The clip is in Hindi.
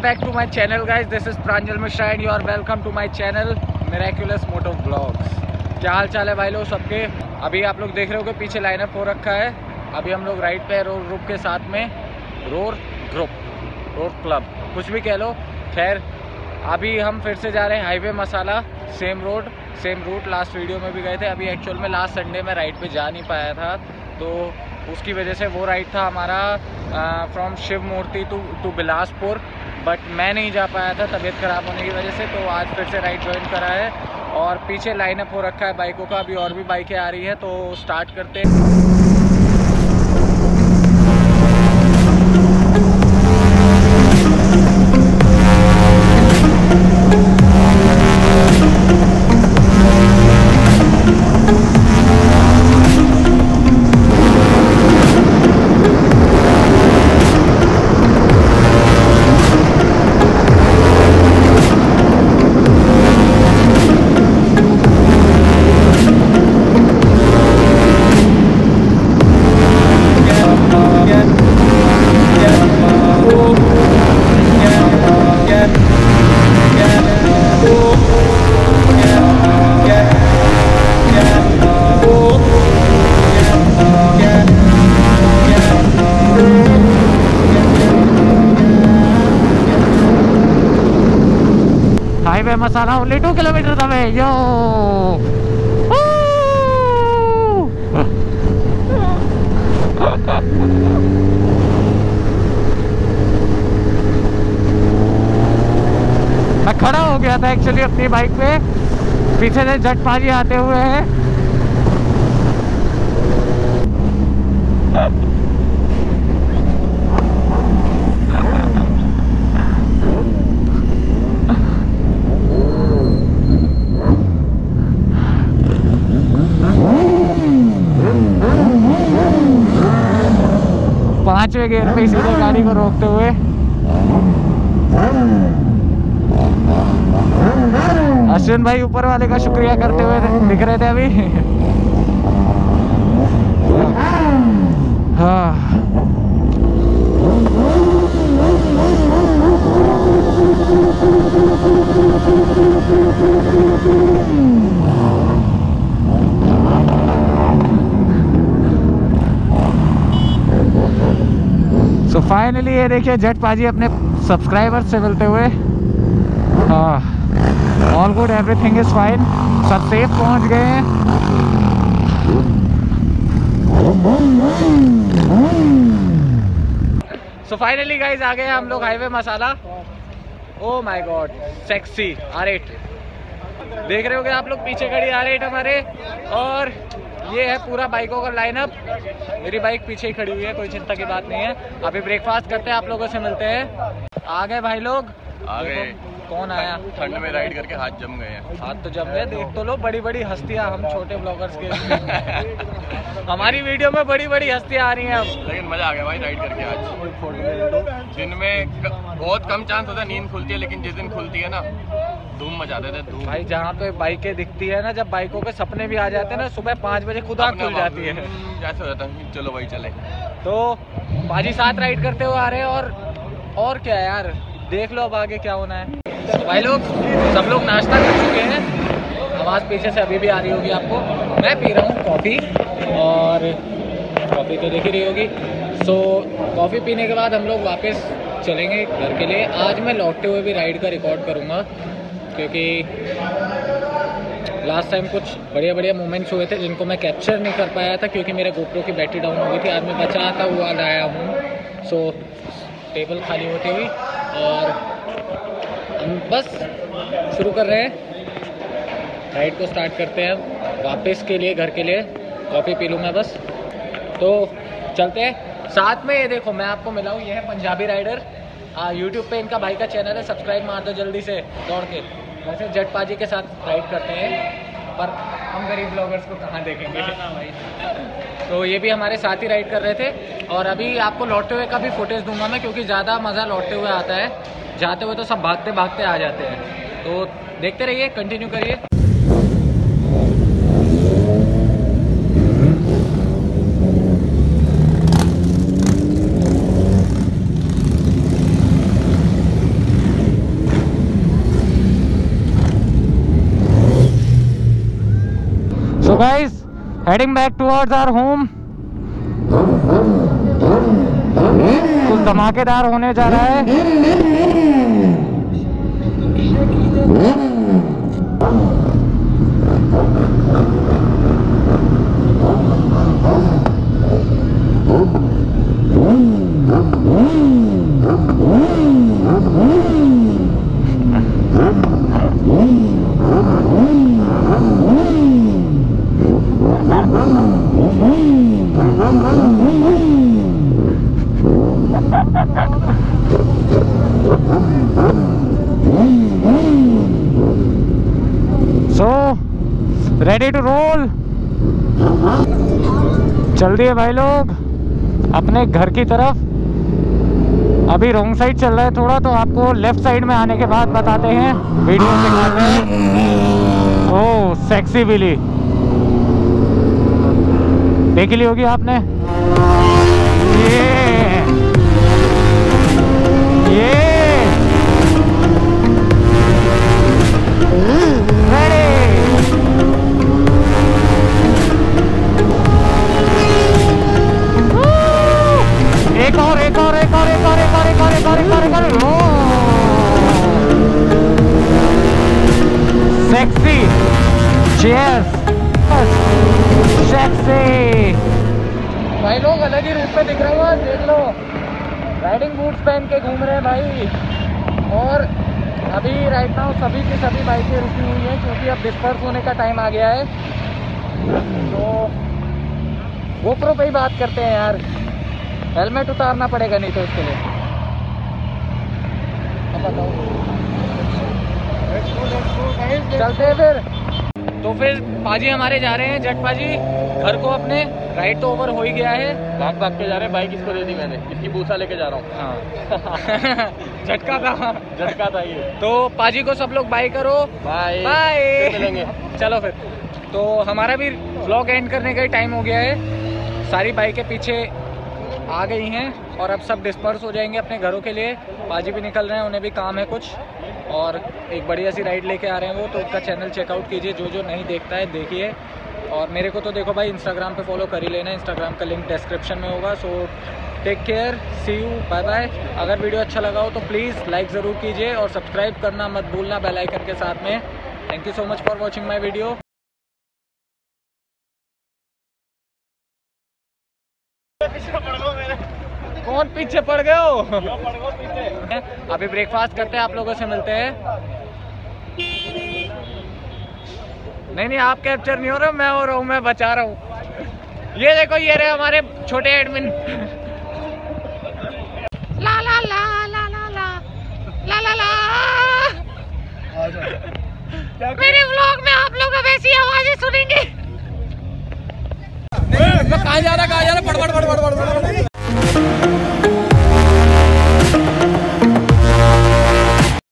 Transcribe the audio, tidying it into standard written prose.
back to my channel guys. This is Pranjal Mishra and you are welcome to my channel Miraculous Moto Vlogs. क्या हाल चाल है भाई लोग सबके। अभी आप लोग देख रहे हो कि पीछे लाइनअप हो रखा है। अभी हम लोग राइड पे रोड ग्रुप के साथ में रोड क्लब कुछ भी कह लो। खैर अभी हम फिर से जा रहे हैं हाईवे मसाला, सेम रूट। लास्ट वीडियो में भी गए थे। अभी एक्चुअल में लास्ट संडे में राइड पे जा नहीं पाया था, तो उसकी वजह से वो राइड था हमारा from Shiv Murti to Bilaspur, but मैं नहीं जा पाया था तबीयत ख़राब होने की वजह से। तो आज फिर से राइड ज्वाइन करा है और पीछे लाइनअप हो रखा है बाइकों का। अभी और भी बाइकें आ रही है तो स्टार्ट करते हैं। हाईवे मसाला ओनली 2 किलोमीटर अवे। यो मैं खड़ा हो गया था एक्चुअली अपनी बाइक पे, पीछे से जटपाजी आते हुए हैं। पांचवें गियर पे सीधे गाड़ी को रोकते हुए अश्विन भाई ऊपर वाले का शुक्रिया करते हुए दिख रहे थे अभी। हाँ तो फाइनली ये देखिए जटपाजी अपने सब्सक्राइबर से मिलते हुए। All good, everything is fine, सब सेफ पहुंच गए हैं। सो फाइनली गाइज आ गए हम लोग highway masala. Oh my God, sexy R8 देख रहे होगे आप लोग, पीछे खड़ी R8 हमारे। और ये है पूरा बाइकों का लाइनअप। मेरी बाइक पीछे ही खड़ी हुई है, कोई चिंता की बात नहीं है। अभी ब्रेकफास्ट करते हैं, आप लोगों से मिलते हैं। आ गए भाई लोग, आ गए। कौन आया? ठंड में राइड करके हाथ जम गए हैं। हाथ तो जम गए। देख तो लो, बड़ी बड़ी हस्तियां, हम छोटे ब्लॉगर्स के हमारी वीडियो में बड़ी बड़ी हस्तियां आ रही हैं अब। लेकिन मजा आ गया भाई राइड करके आज। दिन में बहुत कम चांस होता है नींद खुलती है, लेकिन जिस दिन खुलती है ना धूम मचा देते हैं। धूम भाई जहाँ पे बाइकें दिखती है ना, जब बाइकों के सपने भी आ जाते हैं ना, सुबह 5 बजे खुद आँख खुल जाती है। जैसे हो जाता है चलो भाई चले। तो बाजी साथ राइड करते हुए आ रहे हैं। और क्या यार, देख लो अब आगे क्या होना है। भाई लोग सब लोग नाश्ता कर चुके हैं। आवाज़ पीछे से अभी भी आ रही होगी आपको। मैं पी रहा हूँ कॉफ़ी, और कॉफ़ी तो देख ही रही होगी। सो कॉफ़ी पीने के बाद हम लोग वापस चलेंगे घर के लिए। आज मैं लौटते हुए भी राइड का रिकॉर्ड करूँगा, क्योंकि लास्ट टाइम कुछ बढ़िया मोमेंट्स हुए थे जिनको मैं कैप्चर नहीं कर पाया था, क्योंकि मेरे गोप्रो की बैटरी डाउन हो गई थी। आज मैं बचाता हुआ लाया हूँ। सो टेबल खाली होती हुई, और हम बस शुरू कर रहे हैं, राइड को स्टार्ट करते हैं वापस के लिए घर के लिए। कॉफ़ी पी लूँ मैं बस, तो चलते हैं साथ में। ये देखो मैं आपको मिला हूँ, ये है पंजाबी राइडर। यूट्यूब पे इनका भाई का चैनल है, सब्सक्राइब मार दो जल्दी से दौड़ के। वैसे जटपाजी के साथ राइड करते हैं, पर हम गरीब ब्लॉगर्स को कहाँ देखेंगे भाई। तो ये भी हमारे साथ ही राइड कर रहे थे। और अभी आपको लौटते हुए का भी फुटेज दूंगा मैं, क्योंकि ज़्यादा मज़ा लौटते हुए आता है, जाते हुए तो सब भागते भागते आ जाते हैं। तो देखते रहिए, कंटिन्यू करिए। Heading back towards our home. कुछ धमाकेदार होने जा रहा है। So, ready to roll? चल दिए भाई लोग अपने घर की तरफ। अभी रॉन्ग साइड चल रहा है थोड़ा, तो आपको लेफ्ट साइड में आने के बाद बताते हैं, वीडियो दिखाते हैं। ओह सेक्सी बिली देख ली होगी आपने। ये एक और सेक्सी चीयर्स सेक्सी भाई लोग अलग ही रूप में दिख रहे हो। देख लो राइडिंग बूट्स पहन के घूम रहे हैं भाई। और अभी राइट नाउ सभी की सभी बाइकें रुकी हुई हैं क्योंकि अब डिस्पर्स होने का टाइम आ गया है। तो गोप्रो पे ही बात करते हैं यार, हेलमेट उतारना पड़ेगा नहीं तो इसके लिए। अब बताओ चलते हैं फिर। तो फिर पाजी हमारे जा रहे हैं, जट पाजी घर को अपने। राइड तो ओवर हो ही गया है, भाग भाग के जा रहे हैं। बाइक इसको दे दी मैंने, इसकी पूछा लेके जा रहा हूँ। हाँ झटका था ये। तो पाजी को सब लोग बाय करो। बाय बाय मिलेंगे। चलो फिर। तो हमारा भी व्लॉग एंड करने का ही टाइम हो गया है। सारी बाइकें पीछे आ गई हैं और अब सब डिस्पर्स हो जाएंगे अपने घरों के लिए। पाजी भी निकल रहे हैं, उन्हें भी काम है कुछ, और एक बढ़िया सी राइड लेके आ रहे हैं वो। तो उनका चैनल चेकआउट कीजिए, जो नहीं देखता है देखिए। और मेरे को तो देखो भाई इंस्टाग्राम पे फॉलो कर ही लेना, इंस्टाग्राम का लिंक डिस्क्रिप्शन में होगा। So take care, see you, bye bye. अगर वीडियो अच्छा लगा हो तो प्लीज़ लाइक ज़रूर कीजिए और सब्सक्राइब करना मत भूलना बेल आइकन के साथ में। Thank you so much for watching my video. कौन पीछे पड़ गए हो? अभी ब्रेकफास्ट करते हैं, आप लोगों से मिलते हैं। नहीं आप कैप्चर नहीं हो रहे, मैं हो रहा हूँ, मैं बचा रहा हूँ। ये देखो ये रहे हमारे छोटे एडमिन। ला ला ला ला ला ला ला ला ला। मेरे व्लॉग में आप लोग अब ऐसी आवाजें सुनेंगे। कहाँ जा रहा पड़